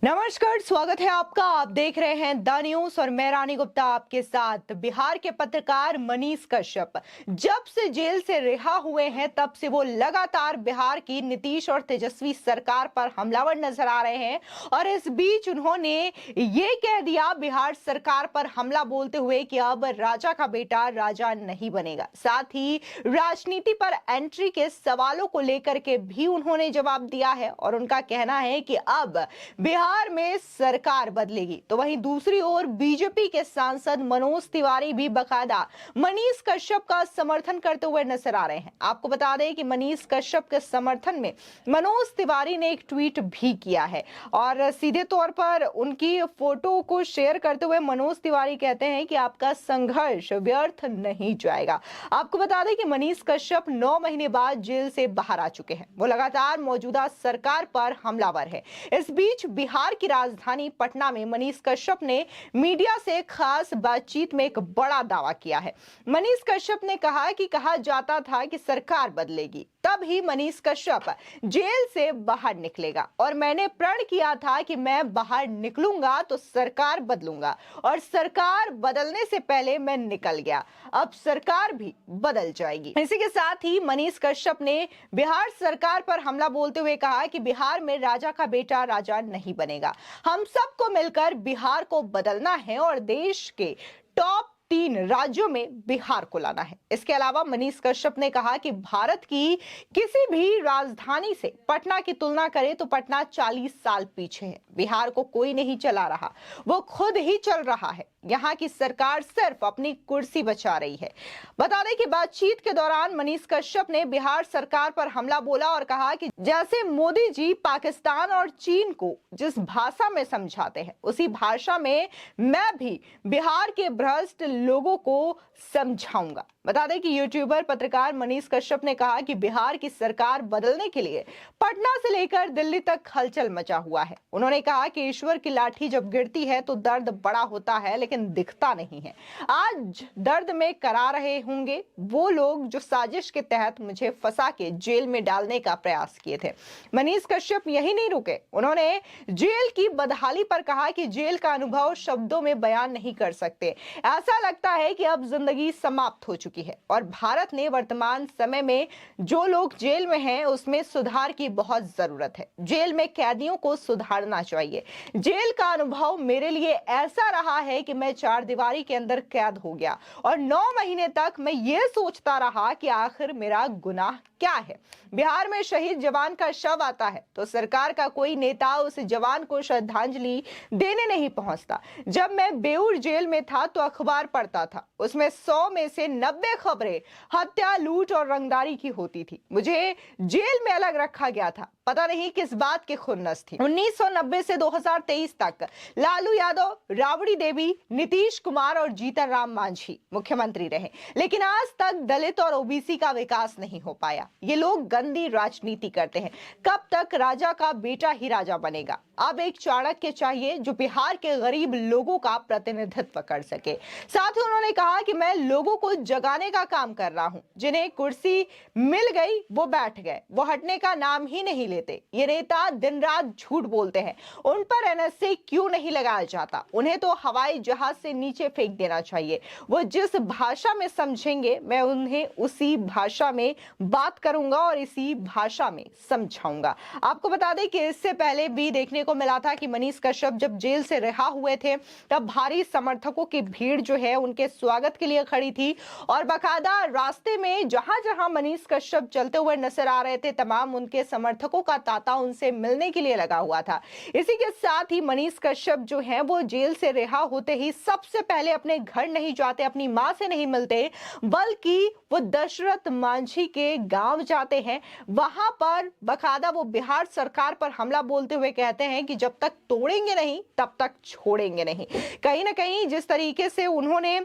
नमस्कार, स्वागत है आपका। आप देख रहे हैं द न्यूज और मैं रानी गुप्ता आपके साथ। बिहार के पत्रकार मनीष कश्यप जब से जेल से रिहा हुए हैं तब से वो लगातार बिहार की नीतीश और तेजस्वी सरकार पर हमलावर नजर आ रहे हैं और इस बीच उन्होंने ये कह दिया बिहार सरकार पर हमला बोलते हुए कि अब राजा का बेटा राजा नहीं बनेगा। साथ ही राजनीति पर एंट्री के सवालों को लेकर के भी उन्होंने जवाब दिया है और उनका कहना है कि अब बिहार में सरकार बदलेगी। तो वहीं दूसरी ओर बीजेपी के सांसद मनोज तिवारी भी बकायदा मनीष कश्यप का समर्थन करते हुए नजर आ रहे हैं। आपको बता दें कि मनीष कश्यप के समर्थन में मनोज तिवारी ने एक ट्वीट भी किया है और सीधे तौर पर उनकी फोटो को शेयर करते हुए मनोज तिवारी कहते हैं कि आपका संघर्ष व्यर्थ नहीं जाएगा। आपको बता दें कि मनीष कश्यप 9 महीने बाद जेल से बाहर आ चुके हैं। वो लगातार मौजूदा सरकार पर हमलावर है। इस बीच बिहार की राजधानी पटना में मनीष कश्यप ने मीडिया से खास बातचीत में एक बड़ा दावा किया है। मनीष कश्यप ने कहा कि कहा जाता था कि सरकार बदलेगी, तब ही मनीष कश्यप जेल से बाहर निकलेगा और मैंने प्रण किया था कि मैं बाहर निकलूंगा तो सरकार बदलूंगा और सरकार बदलने से पहले मैं निकल गया। अब सरकार भी बदल जाएगी। इसी के साथ ही मनीष कश्यप ने बिहार सरकार पर हमला बोलते हुए कहा कि बिहार में राजा का बेटा राजा नहीं बनेगा। हम सबको मिलकर बिहार को बदलना है और देश के टॉप 3 राज्यों में बिहार को लाना है। इसके अलावा मनीष कश्यप ने कहा कि भारत की किसी भी राजधानी से पटना की तुलना करें तो पटना 40 साल पीछे है। बिहार को कोई नहीं चला रहा, वो खुद ही चल रहा है। यहाँ की सरकार सिर्फ अपनी कुर्सी बचा रही है। बता दें कि बातचीत के दौरान मनीष कश्यप ने बिहार सरकार पर हमला बोला और कहा कि जैसे मोदी जी पाकिस्तान और चीन को जिस भाषा में समझाते हैं उसी भाषा में मैं भी बिहार के भ्रष्ट लोगों को समझाऊंगा। बता दें कि यूट्यूबर पत्रकार मनीष कश्यप ने कहा कि बिहार की सरकार बदलने के लिए पटना से लेकर दिल्ली तक हलचल मचा हुआ है। उन्होंने कहा कि ईश्वर की लाठी जब गिरती है तो दर्द बड़ा होता है लेकिन दिखता नहीं है। आज दर्द में करा रहे होंगे वो लोग जो साजिश के तहत मुझे फंसा के जेल में डालने का प्रयास किए थे। मनीष कश्यप यही नहीं रुके, उन्होंने जेल की बदहाली पर कहा कि जेल का अनुभव शब्दों में बयान नहीं कर सकते। ऐसा लगता है कि अब जिंदगी समाप्त हो चुकी है और भारत ने वर्तमान समय में जो लोग जेल में हैं उसमें सुधार की बहुत जरूरत है। जेल में कैदियों को सुधारना चाहिए। जेल का अनुभव मेरे लिए ऐसा रहा है कि मैं 4 दीवारी के अंदर कैद हो गया और 9 महीने तक मैं ये सोचता रहा कि आखिर मेरा गुनाह क्या है। बिहार में शहीद जवान का शव आता है तो सरकार का कोई नेता उस जवान को श्रद्धांजलि देने नहीं पहुंचता। जब मैं बेऊर जेल में था तो अखबार पढ़ता था, उसमें 100 में से 90 खबरें हत्या, लूट और रंगदारी की होती थी। मुझे जेल में अलग रखा गया था, पता नहीं किस बात की खुन्नस थी। 1990 से 2023 तक लालू यादव, राबड़ी देवी, नीतीश कुमार और जीतन राम मांझी मुख्यमंत्री रहे, लेकिन आज तक दलित और ओबीसी का विकास नहीं हो पाया। ये लोग गंदी राजनीति करते हैं। कब तक राजा का बेटा ही राजा बनेगा? अब एक चाणक्य चाहिए जो बिहार के गरीब लोगों का प्रतिनिधित्व कर सके। साथ ही उन्होंने कहा कि मैं लोगों को जगाने का काम कर रहा हूं। जिन्हें कुर्सी मिल गई वो बैठ गए, वो हटने का नाम ही नहीं लेते। ये नेता दिन रात झूठ बोलते हैं। उन पर एनएसए क्यों नहीं लगाया जाता? उन्हें तो हवाई जहाज से नीचे फेंक देना चाहिए। वो जिस भाषा में समझेंगे मैं उन्हें उसी भाषा में बात करूंगा और इसी भाषा में समझाऊंगा। आपको बता दें कि इससे पहले भी देखने को मिला था कि मनीष कश्यप जब जेल से रिहा हुए थे तब भारी समर्थकों की भीड़ जो है उनके स्वागत के लिए खड़ी थी और बाकायदा रास्ते में जहां जहां मनीष कश्यप चलते हुए नजर आ रहे थे तमाम उनके समर्थकों का तांता उनसे मिलने के लिए लगा हुआ था। इसी के साथ ही मनीष कश्यप जो है वो जेल से रिहा होते ही सबसे पहले अपने घर नहीं जाते, अपनी मां से नहीं मिलते, बल्कि वो दशरथ मांझी के गांव जाते हैं। वहां पर बाकायदा वो बिहार सरकार पर हमला बोलते हुए कहते हैं कि जब तक तोड़ेंगे नहीं तब तक छोड़ेंगे नहीं। कहीं ना कहीं जिस तरीके से उन्होंने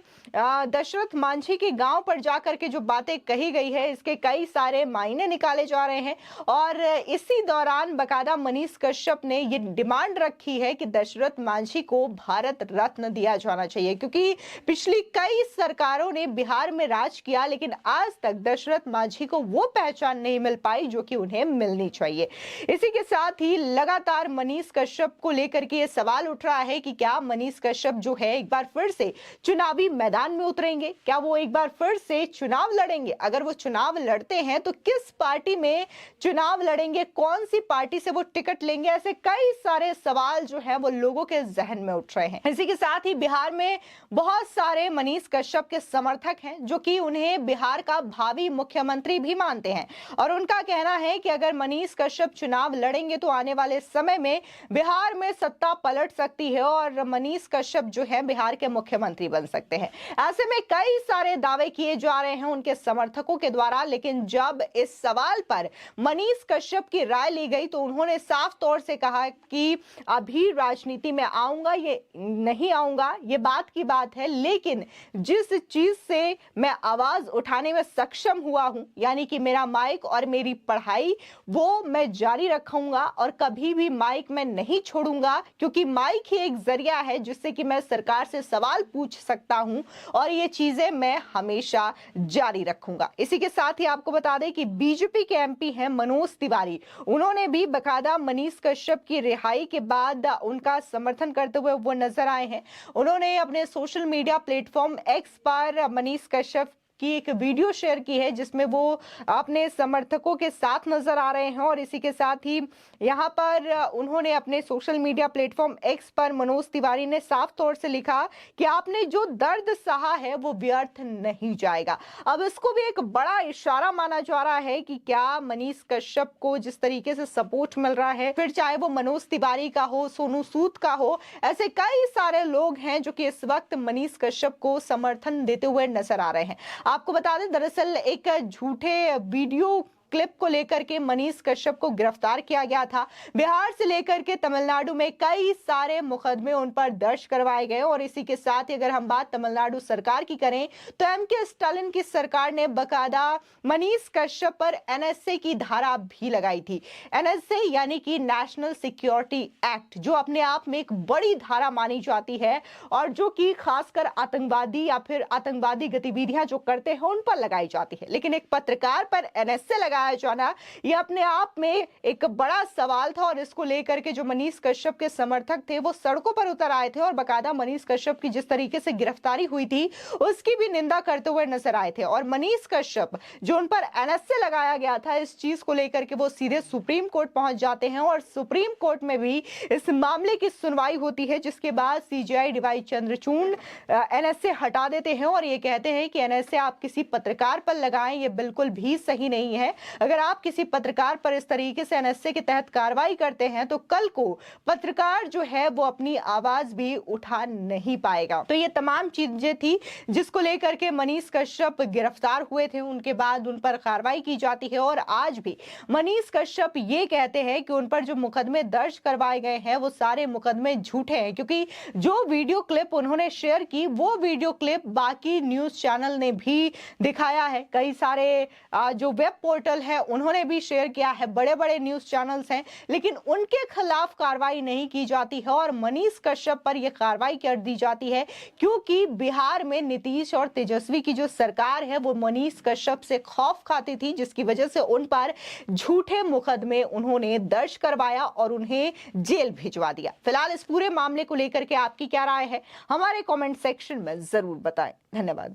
दशरथ मांझी के गांव पर जाकर के जो बातें कही गई है इसके कई सारे मायने निकाले जा रहे हैं और इस इसी दौरान बकायदा मनीष कश्यप ने ये डिमांड रखी है कि दशरथ मांझी को भारत रत्न दिया जाना चाहिए, क्योंकि पिछली कई सरकारों ने बिहार में राज किया लेकिन आज तक दशरथ मांझी को वो पहचान नहीं मिल पाई जो कि उन्हें मिलनी चाहिए। इसी के साथ ही लगातार मनीष कश्यप को लेकर के ये सवाल उठ रहा है कि क्या मनीष कश्यप जो है एक बार फिर से चुनावी मैदान में उतरेंगे, क्या वो एक बार फिर से चुनाव लड़ेंगे। अगर वो चुनाव लड़ते हैं तो किस पार्टी में चुनाव लड़ेंगे, कौन सी पार्टी से वो टिकट लेंगे, ऐसे कई सारे सवाल जो है वो लोगों के जहन में उठ रहे हैं। इसी के साथ ही बिहार में बहुत सारे मनीष कश्यप के समर्थक हैं जो कि उन्हें बिहार का भावी मुख्यमंत्री भी मानते हैं और उनका कहना है कि अगर मनीष कश्यप चुनाव लड़ेंगे तो आने वाले समय में बिहार में सत्ता पलट सकती है और मनीष कश्यप जो है बिहार के मुख्यमंत्री बन सकते हैं। ऐसे में कई सारे दावे किए जा रहे हैं उनके समर्थकों के द्वारा, लेकिन जब इस सवाल पर मनीष कश्यप की राय ली गई तो उन्होंने साफ तौर से कहा कि अभी राजनीति में आऊंगा ये नहीं आऊंगा ये बात की बात है, लेकिन जिस चीज से मैं आवाज उठाने में सक्षम हुआ हूं यानी कि मेरा माइक और मेरी पढ़ाई वो मैं जारी रखूंगा और कभी भी माइक में नहीं छोड़ूंगा, क्योंकि माइक ही एक जरिया है जिससे कि मैं सरकार से सवाल पूछ सकता हूं और ये चीजें मैं हमेशा जारी रखूंगा। इसी के साथ ही आपको बता दें कि बीजेपी के एमपी हैं मनोज तिवारी, उन्होंने भी बकायदा मनीष कश्यप की रिहाई के बाद उनका समर्थन करते हुए वो नजर आए हैं। उन्होंने अपने सोशल मीडिया प्लेटफॉर्म एक्स पर मनीष कश्यप की एक वीडियो शेयर की है जिसमें वो अपने समर्थकों के साथ नजर आ रहे हैं और इसी के साथ ही यहाँ पर उन्होंने अपने सोशल मीडिया प्लेटफॉर्म एक्स पर मनोज तिवारी ने साफ तौर से लिखा कि आपने जो दर्द सहा है वो व्यर्थ नहीं जाएगा। अब इसको भी एक बड़ा इशारा माना जा रहा है कि क्या मनीष कश्यप को जिस तरीके से सपोर्ट मिल रहा है, फिर चाहे वो मनोज तिवारी का हो, सोनू सूद का हो, ऐसे कई सारे लोग हैं जो कि इस वक्त मनीष कश्यप को समर्थन देते हुए नजर आ रहे हैं। आपको बता दें दरअसल एक झूठे वीडियो क्लिप को लेकर के मनीष कश्यप को गिरफ्तार किया गया था। बिहार से लेकर के तमिलनाडु में कई सारे मुकदमे उन पर दर्ज करवाए गए और इसी के साथ ही अगर हम बात तमिलनाडु सरकार की करें तो एमके स्टालिन की सरकार ने बकायदा मनीष कश्यप पर एनएसए की धारा भी लगाई थी। एनएसए यानी कि नेशनल सिक्योरिटी एक्ट, जो अपने आप में एक बड़ी धारा मानी जाती है और जो कि खासकर आतंकवादी या फिर आतंकवादी गतिविधियां जो करते हैं उन पर लगाई जाती है। लेकिन एक पत्रकार पर एनएसए लगाया जाना ये अपने आप में एक बड़ा सवाल था और इसको लेकर के जो मनीष कश्यप के समर्थक थे वो सड़कों पर उतर आए थे और बकायदा मनीष कश्यप की जिस तरीके से गिरफ्तारी हुई थी उसकी भी निंदा करते हुए नजर आए थे। और मनीष कश्यप जो उन पर एनएसए लगाया गया था इस चीज को लेकर के वो सीधे सुप्रीम कोर्ट पहुंच जाते हैं और सुप्रीम कोर्ट में भी इस मामले की सुनवाई होती है, जिसके बाद सीजेआई डीवाई चंद्रचूड़ एनएसए हटा देते हैं और ये कहते हैं कि एनएसए आप किसी पत्रकार पर लगाएं ये बिल्कुल भी सही नहीं है। अगर आप किसी पत्रकार पर इस तरीके से एनएसए के तहत कार्रवाई करते हैं तो कल को पत्रकार जो है वो अपनी आवाज भी उठा नहीं पाएगा। तो ये तमाम चीजें थी जिसको लेकर के मनीष कश्यप गिरफ्तार हुए थे, उनके बाद उन पर कार्रवाई की जाती है और आज भी मनीष कश्यप ये कहते हैं कि उन पर जो मुकदमे दर्ज करवाए गए हैं वो सारे मुकदमे झूठे हैं, क्योंकि जो वीडियो क्लिप उन्होंने शेयर की वो वीडियो क्लिप बाकी न्यूज चैनल ने भी दिखाया है। कई सारे जो वेब पोर्टल है उन्होंने भी शेयर किया है, बड़े बड़े न्यूज चैनल्स हैं, लेकिन उनके खिलाफ कार्रवाई नहीं की जाती है और मनीष कश्यप पर यह कार्रवाई कर दी जाती है क्योंकि बिहार में नीतीश और तेजस्वी की जो सरकार है वो मनीष कश्यप से खौफ खाती थी, जिसकी वजह से उन पर झूठे मुकदमे उन्होंने दर्ज करवाया और उन्हें जेल भिजवा दिया। फिलहाल इस पूरे मामले को लेकर के आपकी क्या राय है हमारे कमेंट सेक्शन में जरूर बताएं। धन्यवाद।